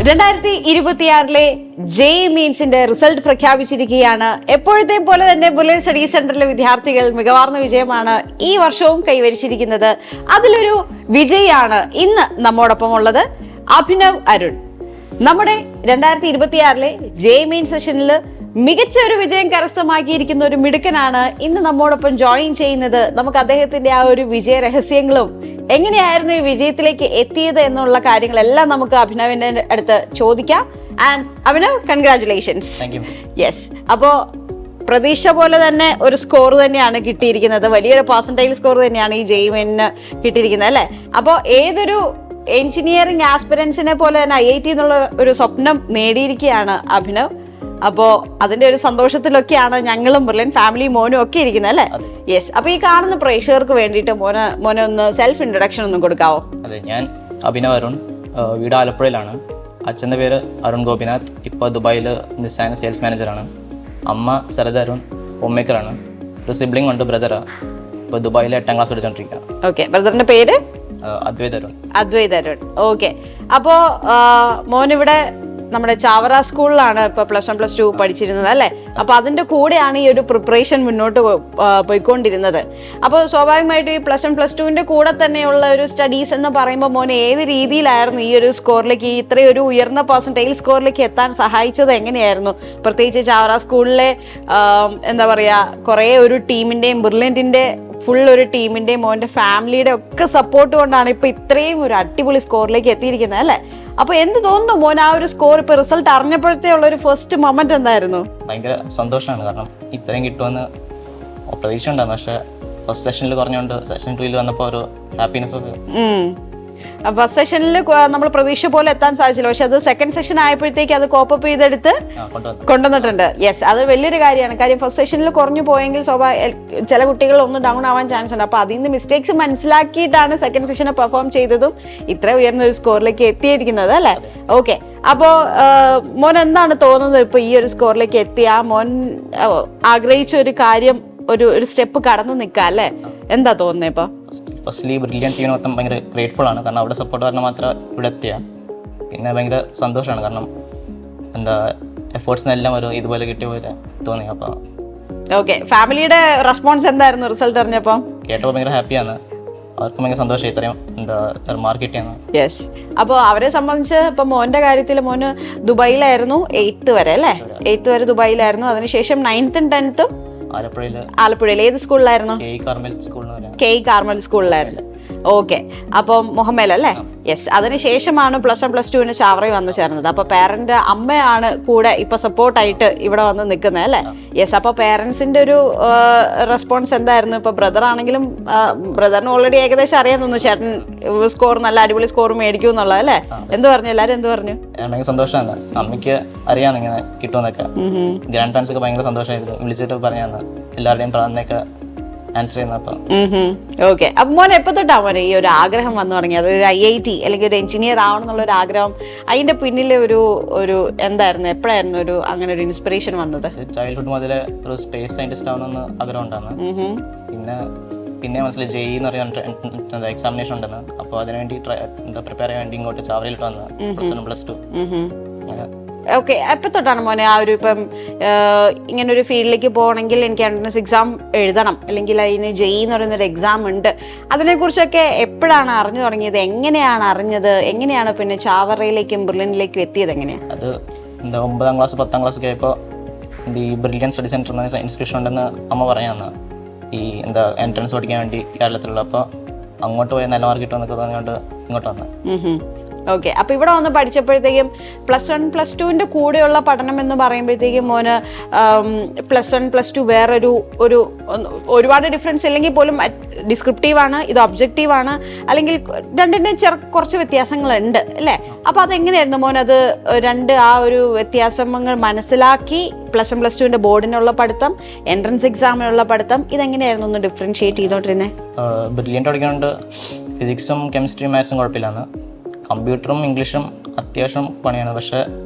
2026 JEE മീൻസിന്റെ result പ്രഖ്യാപിച്ചിരിക്കുകയാണ്. എപ്പോഴത്തെയും പോലെ തന്നെ ബുള്ളറ്റ് സ്റ്റഡി സെന്ററിലെ വിദ്യാർത്ഥികൾ മികവാർന്ന വിജയമാണ് ഈ വർഷവും കൈവരിച്ചിരിക്കുന്നത്. അതിലൊരു വിജയിയാണ് ഇന്ന് നമ്മോടൊപ്പം ഉള്ളത്, അഭിനവ് അരുൺ. നമ്മുടെ 2026 ജെഇ മെയിൻ സെഷനിൽ മികച്ച ഒരു വിജയം കരസ്ഥമാക്കിയിരിക്കുന്ന ഒരു മിടുക്കനാണ് ഇന്ന് നമ്മോടൊപ്പം ജോയിൻ ചെയ്യുന്നത്. നമുക്ക് അദ്ദേഹത്തിന്റെ ആ ഒരു വിജയ രഹസ്യങ്ങളും എങ്ങനെയായിരുന്നു ഈ വിജയത്തിലേക്ക് എത്തിയത് എന്നുള്ള കാര്യങ്ങളെല്ലാം നമുക്ക് അഭിനവിന്റെ അടുത്ത് ചോദിക്കാം. And Abhinav, congratulations. യെസ്, അപ്പോ പ്രതീക്ഷ പോലെ തന്നെ ഒരു സ്കോർ തന്നെയാണ് കിട്ടിയിരിക്കുന്നത്. വലിയൊരു പെർസെന്റേജ് സ്കോർ തന്നെയാണ് ഈ ജെഇ മെയിനിന് കിട്ടിയിരിക്കുന്നത്, അല്ലെ? അപ്പോൾ ഏതൊരു എഞ്ചിനീയറിംഗ് ആസ്പിരൻസിനെ പോലെ തന്നെ IIT എന്നുള്ള ഒരു സ്വപ്നം നേടിയിരിക്കുകയാണ് അഭിനവ്. അപ്പോ അതിന്റെ ഒരു സന്തോഷത്തിലൊക്കെയാണ് ഞങ്ങളും ബ്രില്യൻറ്റ് ഫാമിലി മോനും ഒക്കെ ഇരിക്കുന്നത്, അല്ലേ? യെസ്. അപ്പൊ ഈ കാണുന്ന പ്രേക്ഷകർക്ക് വേണ്ടിയിട്ട് മോനെ ഒന്ന് സെൽഫ് ഇൻട്രൊഡക്ഷൻ ഒന്നും കൊടുക്കാവോ? അതെ, ഞാൻ അഭിനവ് അരുൺ, വീട് ആലപ്പുഴയിലാണ്. അച്ഛൻ്റെ പേര് അരുൺ ഗോപിനാഥ്, ഇപ്പോൾ ദുബായിൽ നിസാൻ സെയിൽസ് മാനേജറാണ്. അമ്മ സരദ അരുൺ, ഹോം മേക്കറാണ്. ഒരു സിബ്ലിംഗ് ഉണ്ട്, ബ്രദറാ. ഇപ്പോൾ ദുബായിൽ 8ാം ക്ലാസ് പഠിച്ചോണ്ടിരിക്കുക. ഓക്കെ, ബ്രദറിന്റെ പേര്? അദ്വൈത് അരുൺ. അദ്വൈത് അരുൺ. ഓക്കെ, അപ്പോ മോനിവിടെ നമ്മുടെ ചാവറ സ്കൂളിലാണ് ഇപ്പൊ +1 +2 പഠിച്ചിരുന്നത്, അല്ലെ? അപ്പൊ അതിന്റെ കൂടെയാണ് ഈ ഒരു പ്രിപ്പറേഷൻ മുന്നോട്ട് പോയിക്കൊണ്ടിരുന്നത്. അപ്പോൾ സ്വാഭാവികമായിട്ടും ഈ +1 +2ന്റെ കൂടെ തന്നെയുള്ള ഒരു സ്റ്റഡീസ് എന്ന് പറയുമ്പോൾ മോനെ ഏത് രീതിയിലായിരുന്നു ഈ ഒരു സ്കോറിലേക്ക്, ഇത്രയൊരു ഉയർന്ന പെർസെന്റേജ് സ്കോറിലേക്ക് എത്താൻ സഹായിച്ചത് എങ്ങനെയായിരുന്നു? പ്രത്യേകിച്ച് ചാവറ സ്കൂളിലെ എന്താ പറയാ, കുറെ ഒരു ടീമിന്റെയും ബ്രില്യന്റിന്റെ ഫുൾ ഒരു ടീമിന്റെയും മോന്റെ ഫാമിലിയുടെ ഒക്കെ സപ്പോർട്ട് കൊണ്ടാണ് ഇപ്പൊ ഇത്രയും ഒരു അടിപൊളി സ്കോറിലേക്ക് എത്തിയിരിക്കുന്നത്, അല്ലെ? അപ്പൊ എന്ത് തോന്നുന്നു മോൻ ആ ഒരു സ്കോർ ഇപ്പൊ റിസൾട്ട് അറിഞ്ഞപ്പോഴത്തേ ഉള്ള ഒരു ഫസ്റ്റ് മൊമെന്റ് എന്തായിരുന്നു? ഭയങ്കര സന്തോഷമാണ്, കാരണം ഇത്രയും കിട്ടുമെന്ന് പ്രതീക്ഷ ഉണ്ടായിരുന്നു. പക്ഷെ ഫസ്റ്റ് സെഷനിൽ കുറഞ്ഞുകൊണ്ട് സെഷൻ 2 വന്നപ്പോൾ ഒരു ഹാപ്പിനെസ് ഒക്കെ. ഫസ്റ്റ് സെഷനിൽ നമ്മൾ പ്രതീക്ഷ പോലെ എത്താൻ സാധിച്ചില്ല, പക്ഷെ അത് സെക്കൻഡ് സെഷൻ ആയപ്പോഴത്തേക്ക് അത് കോപ്പപ്പ് ചെയ്തെടുത്ത് കൊണ്ടുവന്നിട്ടുണ്ട്. യെസ്, അത് വലിയൊരു കാര്യമാണ്. കാര്യം ഫസ്റ്റ് സെഷനിൽ കുറഞ്ഞു പോയെങ്കിൽ ചില കുട്ടികൾ ഒന്ന് ഡൗൺ ആവാൻ ചാൻസ് ഉണ്ട്. അപ്പൊ അതിൽ നിന്ന് മിസ്റ്റേക്സ് മനസ്സിലാക്കിയിട്ടാണ് സെക്കൻഡ് സെഷനെ പെർഫോം ചെയ്തതും ഇത്ര ഉയർന്ന ഒരു സ്കോറിലേക്ക് എത്തിയിരിക്കുന്നത്, അല്ലെ? ഓക്കെ, അപ്പോ മോൻ എന്താണ് തോന്നുന്നത് ഇപ്പൊ ഈ ഒരു സ്കോറിലേക്ക് എത്തിയ മോൻ ആഗ്രഹിച്ച ഒരു കാര്യം, ഒരു സ്റ്റെപ്പ് കടന്നു നിൽക്കുക, അല്ലെ? എന്താ തോന്നുന്നത് ഇപ്പൊ? ഫസ്റ്റ്ലി ബ്രില്യൻറ്റ് ടീമിന് മൊത്തം ഭയങ്കര ഗ്രേറ്റ്ഫുൾ ആണ്, കാരണം അവിടെ സപ്പോർട്ട് കാരണം മാത്രം ഇവിടെ എത്തിയ. പിന്നെ ഭയങ്കര സന്തോഷമാണ്, കാരണം എന്താ എഫേർട്സിനെല്ലാം ഒരു ഇതുപോലെ കിട്ടിയ പോലെ തോന്നി. അപ്പോൾ ഓക്കെ, ഫാമിലിയുടെ റെസ്പോൺസ് എന്തായിരുന്നു റിസൾട്ട് അറിഞ്ഞപ്പോൾ? കേട്ടപ്പോൾ ഭയങ്കര ഹാപ്പിയാണ്, അവർക്കും ഭയങ്കര സന്തോഷം ഇത്രയും എന്താ മാർക്ക് കിട്ടിയാണ്. യെസ്, അപ്പോൾ അവരെ സംബന്ധിച്ച് ഇപ്പം മോൻ്റെ കാര്യത്തിൽ മോന് ദുബായിലായിരുന്നു 8th വരെ, അല്ലേ? 8th വരെ ദുബായിലായിരുന്നു. അതിനുശേഷം 9th ഉം 10th ഉം ആലപ്പുഴയിൽ. ഏത് സ്കൂളിലായിരുന്നു? കെ കാർമൽ സ്കൂളിലായിരുന്നു. ഓക്കെ, അപ്പം മുഹമ്മൽ, അല്ലേ? യെസ്. അതിനുശേഷമാണ് +1 +2 ചാവറയിൽ വന്ന് ചേർന്നത്. അപ്പൊ പേരന്റ് അമ്മയാണ് കൂടെ ഇപ്പൊ സപ്പോർട്ടായിട്ട് ഇവിടെ വന്ന് നിൽക്കുന്നത്, അല്ലേ? യെസ്. അപ്പൊ പേരൻസിന്റെ ഒരു റെസ്പോൺസ് എന്തായിരുന്നു? ഇപ്പൊ ബ്രദർ ആണെങ്കിലും ബ്രദറിന് ഓൾറെഡി ഏകദേശം അറിയാൻ തോന്നുന്നു ചേട്ടൻ സ്കോർ നല്ല അടിപൊളി സ്കോർ മേടിക്കും എന്നുള്ളത്, അല്ലേ? എന്ത് പറഞ്ഞു? എല്ലാരും എന്ത് പറഞ്ഞു? സന്തോഷമാണ്, അമ്മയ്ക്ക് അറിയാം ഇങ്ങനെ കിട്ടുമെന്നൊക്കെ. ഗ്രാൻഡ് പാരൻസ് ഒക്കെ ഭയങ്കര സന്തോഷമായിരുന്നു, വിളിച്ചിട്ട് പറഞ്ഞാന്ന് എല്ലാവരുടെയും പ്രാർത്ഥനയൊക്കെ ആൻസർ ചെയ്യുന്നപ്പോ. ഓക്കെ, അപ്പൊ മോൻ എപ്പോ തൊട്ടാ മോനെ ഈ ഒരു ആഗ്രഹം വന്നു തുടങ്ങിയത്? ഒരു IIT അല്ലെങ്കിൽ ഒരു എഞ്ചിനീയർ ആവണം എന്നുള്ള ഒരു ആഗ്രഹം, അതിന്റെ പിന്നിലെ ഒരു എന്തായിരുന്നു, എപ്പോഴായിരുന്നു ഒരു അങ്ങനെ ഒരു ഇൻസ്പിറേഷൻ വന്നത്? ചൈൽഡ്ഹുഡ് മുതലേ ഒരു സ്പേസ് സയന്റിസ്റ്റ് ആവണമെന്ന് ആഗ്രഹം ഉണ്ടായിരുന്നു. പിന്നെ മനസ്സിലായി ജെഇ എന്ന് പറയുന്ന എക്സാമിനേഷൻ ഉണ്ടെന്ന്. അപ്പോൾ അതിനുവേണ്ടി പ്രിപ്പയർ ചെയ്യാൻ വേണ്ടി ഇങ്ങോട്ട് ചാവറയിലോട്ട് വന്ന് +1 +2. ഓക്കെ, എപ്പോൾ തൊട്ടാണ് മോനെ ആ ഒരു ഇപ്പം ഇങ്ങനെ ഒരു ഫീൽഡിലേക്ക് പോകണമെങ്കിൽ എനിക്ക് എൻട്രൻസ് എക്സാം എഴുതണം, അല്ലെങ്കിൽ അതിന് ജെഇ എന്ന് പറയുന്നൊരു എക്സാം ഉണ്ട്, അതിനെക്കുറിച്ചൊക്കെ എപ്പോഴാണ് അറിഞ്ഞു തുടങ്ങിയത്? എങ്ങനെയാണ് അറിഞ്ഞത്? എങ്ങനെയാണ് പിന്നെ ചാവറയിലേക്കും ബ്രില്യൻറ്റിലേക്കും എത്തിയത്? എങ്ങനെയാണ് അത്? 9ാം ക്ലാസ് 10ാം ക്ലാസ് ഒക്കെ ആയപ്പോൾ ഈ ബ്രില്യൻറ്റ് സ്റ്റഡി സെൻറ്റർ എന്ന ഇൻസ്റ്റിറ്റ്യൂഷൻ ഉണ്ടെന്ന് അമ്മ പറയാന്ന്, ഈ എൻട്രൻസ് പഠിക്കാൻ വേണ്ടി കേരളത്തിലുള്ള. അപ്പോൾ അങ്ങോട്ട് പോയി നല്ല മാർക്ക് കിട്ടുമെന്നൊക്കെ തോന്നിയോണ്ട് ഇങ്ങോട്ട് വന്നത്. ഓക്കെ, അപ്പൊ ഇവിടെ വന്ന് പഠിച്ചപ്പോഴത്തേക്കും +1 +2ന്റെ കൂടെയുള്ള പഠനം എന്ന് പറയുമ്പോഴത്തേക്കും മോന് +1 +2 വേറൊരു ഒരുപാട് ഡിഫറൻസ് ഇല്ലെങ്കിൽ പോലും ഡിസ്ക്രിപ്റ്റീവ് ആണ്, ഇത് ഒബ്ജക്റ്റീവ് ആണ്, അല്ലെങ്കിൽ രണ്ടിന്റെയും കുറച്ച് വ്യത്യാസങ്ങളുണ്ട്, അല്ലേ? അപ്പൊ അതെങ്ങനെയായിരുന്നു മോൻ അത് ആ ഒരു വ്യത്യാസങ്ങൾ മനസ്സിലാക്കി +1 +2ന്റെ ബോർഡിനുള്ള പഠിത്തം, എൻട്രൻസ് എക്സാമിനുള്ള പഠിത്തം, ഇതെങ്ങനെയായിരുന്നു ഒന്ന് ഡിഫറൻഷിയേറ്റ് ചെയ്തോണ്ടിരുന്നേ? ബ്രില്യൻറ്റ് പഠിക്കാനുണ്ട്, ഫിസിക്സും കെമിസ്ട്രിയും മാത്സും കുഴപ്പമില്ലാന്ന്. കമ്പ്യൂട്ടറും ഇംഗ്ലീഷും അത്യാവശ്യം പണിയാണ്, പക്ഷെ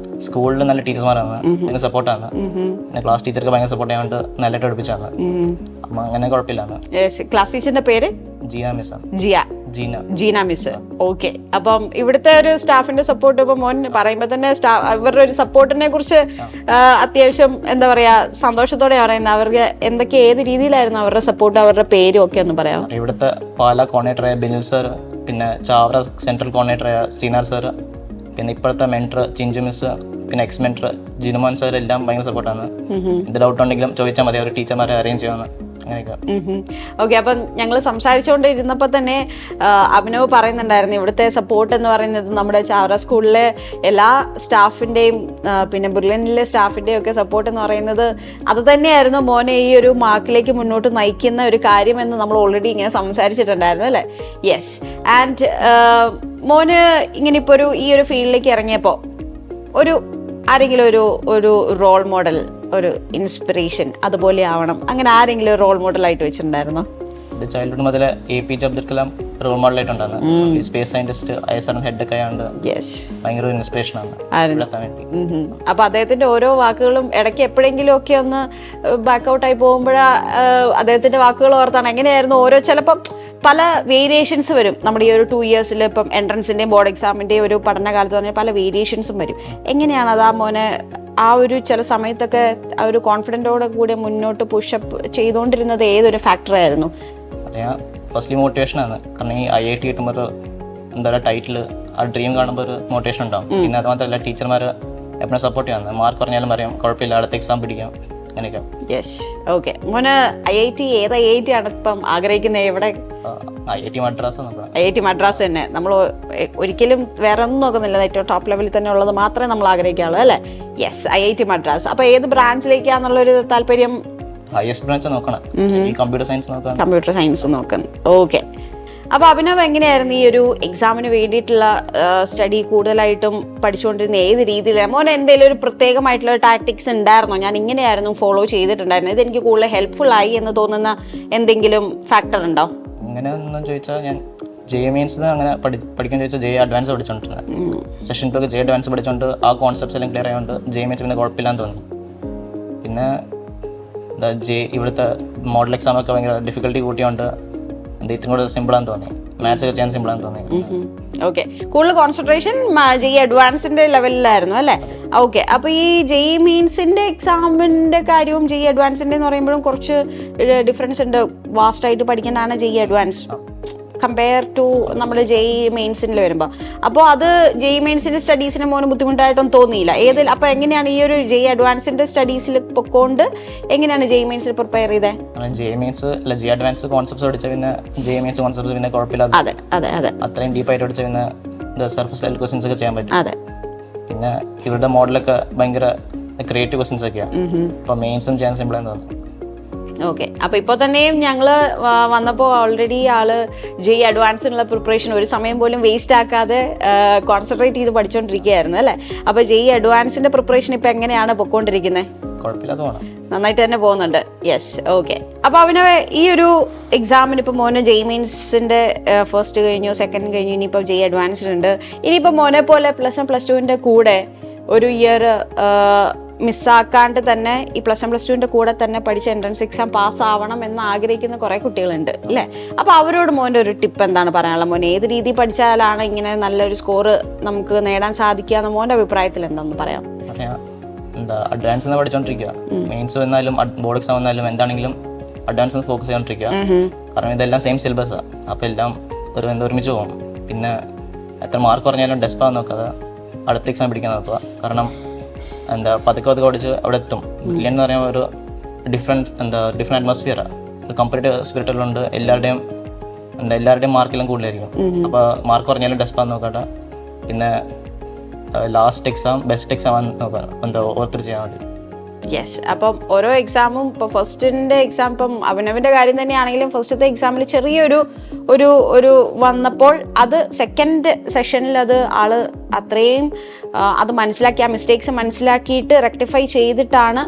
സ്കൂളിൽ നല്ല ടീച്ചർമാരാണ്, ഭയങ്കര സപ്പോർട്ടാണ്. പിന്നെ ക്ലാസ് ടീച്ചർക്ക് ഭയങ്കര സപ്പോർട്ട് ചെയ്യാണ്ട് നല്ലതായിട്ട് പഠിപ്പിച്ചാണ്. അപ്പൊ അങ്ങനെ കുഴപ്പമില്ലാന്ന്. ക്ലാസ് ടീച്ചറിന്റെ പേര് Jiya miss. Jeena miss. Okay, അപ്പം ഇവിടുത്തെ ഒരു സ്റ്റാഫിന്റെ സപ്പോർട്ട് ഇപ്പൊ മോൻ പറയുമ്പോ തന്നെ ഇവരുടെ ഒരു സപ്പോർട്ടിനെ കുറിച്ച് അത്യാവശ്യം എന്താ പറയാ സന്തോഷത്തോടെ പറയുന്നത്. അവർക്ക് ഏത് രീതിയിലായിരുന്നു അവരുടെ സപ്പോർട്ട്, അവരുടെ പേരും ഒക്കെ ഒന്ന് പറയാം? ഇവിടുത്തെ പാല കോർഡിനേറ്ററായ ബിനിൽ സർ, പിന്നെ ചാവറ സെൻട്രൽ കോർഡിനേറ്ററായ സീനാർ സർ, പിന്നെ ഇപ്പോഴത്തെ മെൻറ്റർ ചിഞ്ചു മിസ്, പിന്നെ എക്സ് മെൻറ്റർ ജിനുമോൻ സർ എല്ലാം ഭയങ്കര സപ്പോർട്ടാണ്. എന്ത് ഡൗട്ട് ഉണ്ടെങ്കിലും ചോദിച്ചാൽ മതി, അവർ ടീച്ചർമാരെ അറേഞ്ച് ചെയ്യുമെന്ന്. ഓക്കെ, അപ്പം ഞങ്ങൾ സംസാരിച്ചുകൊണ്ടിരുന്നപ്പോൾ തന്നെ അഭിനവ് പറയുന്നുണ്ടായിരുന്നു ഇവിടുത്തെ സപ്പോർട്ട് എന്ന് പറയുന്നത് നമ്മുടെ ചാവറ സ്കൂളിലെ എല്ലാ സ്റ്റാഫിൻ്റെയും പിന്നെ ബുർലിനിലെ സ്റ്റാഫിൻ്റെയും ഒക്കെ സപ്പോർട്ട് എന്ന് പറയുന്നത് അത് തന്നെയായിരുന്നു മോനെ ഈ ഒരു മാർക്കിലേക്ക് മുന്നോട്ട് നയിക്കുന്ന ഒരു കാര്യമെന്ന് നമ്മൾ ഓൾറെഡി ഇങ്ങനെ സംസാരിച്ചിട്ടുണ്ടായിരുന്നു അല്ലേ? യെസ്. ആൻഡ് മോന് ഇങ്ങനെ ഇപ്പോൾ ഈ ഒരു ഫീൽഡിലേക്ക് ഇറങ്ങിയപ്പോൾ ആരെങ്കിലും ഒരു റോൾ മോഡൽ, ഒരു ഇൻസ്പിറേഷൻ അതുപോലെ ആവണം, അങ്ങനെ ആരെങ്കിലും റോൾ മോഡൽ ആയിട്ട് വെച്ചിട്ടുണ്ടായിരുന്നോ? ചൈൽഡ്ഹുഡ് മുതൽ APJ അബ്ദുൽ കലാം റോൾ മോഡലായിട്ടുണ്ടായിരുന്നു. സ്പേസ് സയന്റിസ്റ്റ് ISRO ഹെഡ് ഒക്കെ ആയതുകൊണ്ട് ഭയങ്കര ഒരു ഇൻസ്പിറേഷൻ ആണ്. അപ്പൊ അദ്ദേഹത്തിന്റെ ഓരോ വാക്കുകളും ഇടയ്ക്ക് എപ്പോഴെങ്കിലും ഒക്കെ ഒന്ന് ബാക്കൗട്ട് ആയി പോകുമ്പോഴാ അദ്ദേഹത്തിന്റെ വാക്കുകൾ ഓർത്താണ് എങ്ങനെയായിരുന്നു ഓരോ ചിലപ്പം പല വേരിയേഷൻസ് വരും നമ്മുടെ ഈ ഒരു 2 years ഇപ്പം എൻട്രൻസിന്റെയും ബോർഡ് എക്സാമിന്റെയും ഒരു പഠനകാലത്ത് തന്നെ പല വേരിയേഷൻസും വരും. എങ്ങനെയാണ് അത് ആ മോനെ ആ ഒരു ചില സമയത്തൊക്കെ ആ ഒരു കോൺഫിഡൻറ്റോടെ കൂടി മുന്നോട്ട് പുഷപ്പ് ചെയ്തുകൊണ്ടിരുന്നത് ഏതൊരു ഫാക്ടറായിരുന്നു? ഫസ്റ്റ്ലി മോട്ടിവേഷനാണ്. കാരണം ഈ IIT കിട്ടുമ്പോൾ ഒരു എന്താ പറയുക ടൈറ്റിൽ ആ ഡ്രീം കാണുമ്പോൾ ഒരു മോട്ടിവേഷൻ ഉണ്ടാവും. പിന്നെ അത് മാത്രമല്ല ടീച്ചർമാർ എപ്പോഴും സപ്പോർട്ട് ചെയ്യാൻ മാർക്ക് പറഞ്ഞാലും പറയാം കുഴപ്പമില്ല അടുത്ത എക്സാം പിടിക്കാം അങ്ങനെയൊക്കെ. യെസ്. ഓക്കെ, മോന് IIT ഏത് IIT ആണ് ഇപ്പം ആഗ്രഹിക്കുന്നത്? എവിടെ? IIT മദ്രാസ്. IIT മദ്രാസ് തന്നെ. നമ്മൾ ഒരിക്കലും വേറെ ഒന്നും നോക്കുന്നില്ല, ഏറ്റവും ടോപ്പ് ലെവലിൽ തന്നെ ഉള്ളത് മാത്രമേ നമ്മൾ ആഗ്രഹിക്കാവുള്ളൂ അല്ലേ? Yes, IIT Madras. അപ്പൊ ഏത് ബ്രാഞ്ചിലേക്കാന്നുള്ളൊരു താല്പര്യം? ഹയസ്റ്റ് ബ്രാഞ്ച് നോക്കണം, കമ്പ്യൂട്ടർ സയൻസ് നോക്കണം. ഓക്കെ, അപ്പൊ അഭിനവ് എങ്ങനെയായിരുന്നു ഈ ഒരു എക്സാമിന് വേണ്ടിയിട്ടുള്ള സ്റ്റഡി കൂടുതലായിട്ടും പഠിച്ചുകൊണ്ടിരുന്ന ഏത് രീതിയിലാണ്? മോനെ എന്തെങ്കിലും ഒരു പ്രത്യേകമായിട്ടുള്ള ടാക്ടിക്സ് ഉണ്ടായിരുന്നോ? ഞാൻ ഇങ്ങനെയായിരുന്നു ഫോളോ ചെയ്തിട്ടുണ്ടായിരുന്നു, ഇത് എനിക്ക് കൂടുതൽ ഹെൽപ്ഫുൾ ആയി എന്ന് തോന്നുന്ന എന്തെങ്കിലും ഫാക്ടർ ഉണ്ടോ? അങ്ങനെ ഒന്നും ചോദിച്ചാൽ ഞാൻ JEE അങ്ങനെ പഠിക്കാൻ ചോദിച്ചാൽ JEE അഡ്വാൻസ് പഠിച്ചോണ്ടിരുന്നത്. സെഷൻ 2 JEE അഡ്വാൻസ് പഠിച്ചോണ്ട് ആ കോൺസെപ്റ്റ്സ് എല്ലാം ക്ലിയർ ആയതുകൊണ്ട് JEE പിന്നെ കുഴപ്പമില്ലാന്ന് തോന്നി. പിന്നെ ഇവിടുത്തെ മോഡൽ എക്സാം ഒക്കെ ഭയങ്കര ഡിഫിക്കൽട്ടി കൂട്ടിയോണ്ട് ഇത്രയും കൂടെ സിമ്പിളാന്ന് തോന്നി, മാത്സ് ഒക്കെ ചെയ്യാൻ സിമ്പിളാന്ന് തോന്നി. ഓക്കെ, കൂടുതൽ കോൺസെൻട്രേഷൻ JEE അഡ്വാൻസിന്റെ ലെവലിലായിരുന്നു അല്ലേ? ഓക്കെ, അപ്പൊ ഈ JEE മെയിൻസിന്റെ എക്സാമിന്റെ കാര്യവും JEE അഡ്വാൻസിന്റെ എന്ന് പറയുമ്പോഴും കുറച്ച് ഡിഫറൻസ് ഉണ്ട്. വാസ്റ്റ് ആയിട്ട് പഠിക്കേണ്ടതാണ് JEE അഡ്വാൻസ് കമ്പയർ ടു നമ്മുടെ JEE മെയിൻസിൽ വരുമ്പോൾ. അപ്പോൾ അത് JEE മെയിൻസിന്റെ സ്റ്റഡീസിന് മോന് ബുദ്ധിമുട്ടായിട്ടൊന്നും തോന്നിയില്ല? അപ്പൊ എങ്ങനെയാണ് ഈ ഒരു JEE അഡ്വാൻസിന്റെ സ്റ്റഡീസിൽ പൊക്കോണ്ട് എങ്ങനെയാണ് JEE മെയിൻസിൽ പ്രിപ്പയർ ചെയ്തത്? JEE അഡ്വാൻസ് കോൺസെപ്റ്റ്സ് പഠിച്ച പിന്നെ JEE മെയിൻസ് കോൺസെപ്റ്റ്സ് പിന്നെ കുഴപ്പമില്ലാതെ അത്രയും ഡീപ്പായിട്ട് പഠിച്ച പിന്നെ സർഫസ് ലെവൽ ക്വസ്റ്റ്യൻസ് ഒക്കെ ചെയ്യാൻ പറ്റും. പിന്നെ ഇവരുടെ മോഡലൊക്കെ ഭയങ്കര ക്രിയേറ്റീവ് ക്വസ്റ്റ്യൻസ് ഒക്കെയാണ്, അപ്പൊ മെയിൻസും ചെയ്യാൻ സിമ്പിളാന്ന് തോന്നുന്നു. ഓക്കെ, അപ്പോൾ ഇപ്പോൾ തന്നെയും ഞങ്ങൾ വന്നപ്പോൾ ഓൾറെഡി ആള് JEE അഡ്വാൻസിനുള്ള പ്രിപ്പറേഷൻ ഒരു സമയം പോലും വേസ്റ്റ് ആക്കാതെ കോൺസെൻട്രേറ്റ് ചെയ്ത് പഠിച്ചുകൊണ്ടിരിക്കുകയായിരുന്നു അല്ലേ? അപ്പോൾ JEE അഡ്വാൻസിന്റെ പ്രിപ്പറേഷൻ ഇപ്പോൾ എങ്ങനെയാണ് പൊയ്ക്കൊണ്ടിരിക്കുന്നത്? നന്നായിട്ട് തന്നെ പോകുന്നുണ്ട്. യെസ്. ഓക്കെ, അപ്പോൾ അവന് ഈ ഒരു എക്സാമിന് ഇപ്പോൾ മോന് JEE മെയിൻസിന്റെ ഫസ്റ്റ് കഴിഞ്ഞു, സെക്കൻഡ് കഴിഞ്ഞു, ഇനിയിപ്പോൾ JEE അഡ്വാൻസിനുണ്ട്. ഇനിയിപ്പോൾ മോനെ പോലെ +1 +2 കൂടെ ഒരു ഇയർ മിസ്സാക്കാണ്ട് തന്നെ ഈ +1 +2 കൂടെ തന്നെ പഠിച്ച എൻട്രൻസ് എക്സാം പാസ്സാവണം എന്ന് ആഗ്രഹിക്കുന്ന കുറേ കുട്ടികളുണ്ട് അല്ലേ? അപ്പോൾ അവരോട് മോൻ്റെ ഒരു ടിപ്പ് എന്താണ് പറയാനുള്ളത്? മോൻ ഏത് രീതി പഠിച്ചാലാണ് ഇങ്ങനെ നല്ലൊരു സ്കോർ നമുക്ക് നേടാൻ സാധിക്കുക എന്ന് മോൻ്റെ അഭിപ്രായത്തിൽ എന്താണെന്ന് പറയാം? അഡ്വാൻസ് പഠിച്ചോണ്ടിരിക്കുക, മെയിൻസ് വന്നാലും ബോർഡ് എക്സാം വന്നാലും എന്താണെങ്കിലും അഡ്വാൻസ് ഫോക്കസ് ചെയ്തോണ്ടിരിക്കുക. കാരണം ഇതെല്ലാം സെയിം സിലബസാണ്, അപ്പോൾ എല്ലാം ഒരുമിച്ച് പോകും. പിന്നെ എത്ര മാർക്ക് കുറഞ്ഞാലും ഡെസ്പാകാൻ നോക്കാതെ അടുത്ത എക്സാം പിടിക്കാൻ നോക്കുക. കാരണം പതുക്കെ പഠിച്ച് അവിടെ എത്തും. ബില്യൻ എന്ന് പറയുമ്പോൾ ഒരു ഡിഫറെൻറ്റ് അറ്റ്മോസ്ഫിയറാണ്, ഒരു കമ്പറ്റീവ് സ്പിരിറ്റുകളുണ്ട്. എല്ലാവരുടെയും മാർക്കെല്ലാം കൂടുതലായിരിക്കും. അപ്പോൾ മാർക്ക് കുറഞ്ഞാലും ഡെസ്പാകാൻ നോക്കാട്ടെ. പിന്നെ ലാസ്റ്റ് എക്സാം ബെസ്റ്റ് എക്സാം നോക്കാം, ഓർത്തിട്ട് ചെയ്യാൻ മതി. യെസ്, അപ്പം ഓരോ എക്സാമും ഇപ്പോൾ ഫസ്റ്റിൻ്റെ എക്സാം ഇപ്പം അവനവൻ്റെ കാര്യം തന്നെയാണെങ്കിലും ഫസ്റ്റത്തെ എക്സാമിൽ ചെറിയൊരു ഒരു വന്നപ്പോൾ അത് സെക്കൻഡ് സെഷനിൽ അത് ആള് അത്രയും അത് മനസ്സിലാക്കി ആ മിസ്റ്റേക്സ് മനസ്സിലാക്കിയിട്ട് റെക്ടിഫൈ ചെയ്തിട്ടാണ്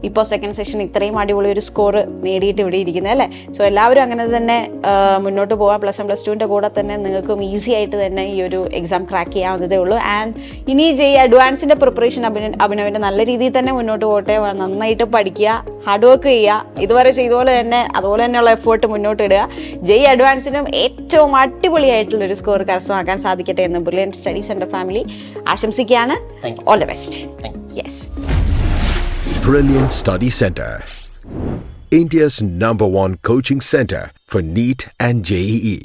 ഇപ്പോൾ സെക്കൻഡ് സെഷൻ ഇത്രയും അടിപൊളി ഒരു സ്കോർ നേടിയിട്ട് ഇവിടെ ഇരിക്കുന്നത് അല്ലേ. സോ എല്ലാവരും അങ്ങനെ തന്നെ മുന്നോട്ട് പോകാം. +1 +2 കൂടെ തന്നെ നിങ്ങൾക്കും ഈസി ആയിട്ട് തന്നെ ഈ ഒരു എക്സാം ക്രാക്ക് ചെയ്യാവുന്നതേ ഉള്ളൂ. ആൻഡ് ഇനി അഡ്വാൻസിൻ്റെ പ്രിപ്പറേഷൻ അഭിനവിൻ്റെ നല്ല രീതിയിൽ തന്നെ മുന്നോട്ട് പോകട്ടെ. നന്നായിട്ട് പഠിക്കുക, ഹാർഡ് വർക്ക് ചെയ്യുക, ഇതുവരെ ചെയ്ത പോലെ തന്നെ അതുപോലെ തന്നെയുള്ള എഫേർട്ട് മുന്നോട്ട് ഇടുക. അഡ്വാൻസിനും ഏറ്റവും അടിപൊളിയായിട്ടുള്ളൊരു സ്കോർ കരസ്ഥമാക്കാൻ സാധിക്കട്ടെ എന്ന് ബ്രില്യൻറ്റ് സ്റ്റഡി സെൻറ്റർ ഫാമിലി ആശംസിക്കുകയാണ്. All the best. Yes. Brilliant Study Center, India's #1 coaching center for NEET and JEE.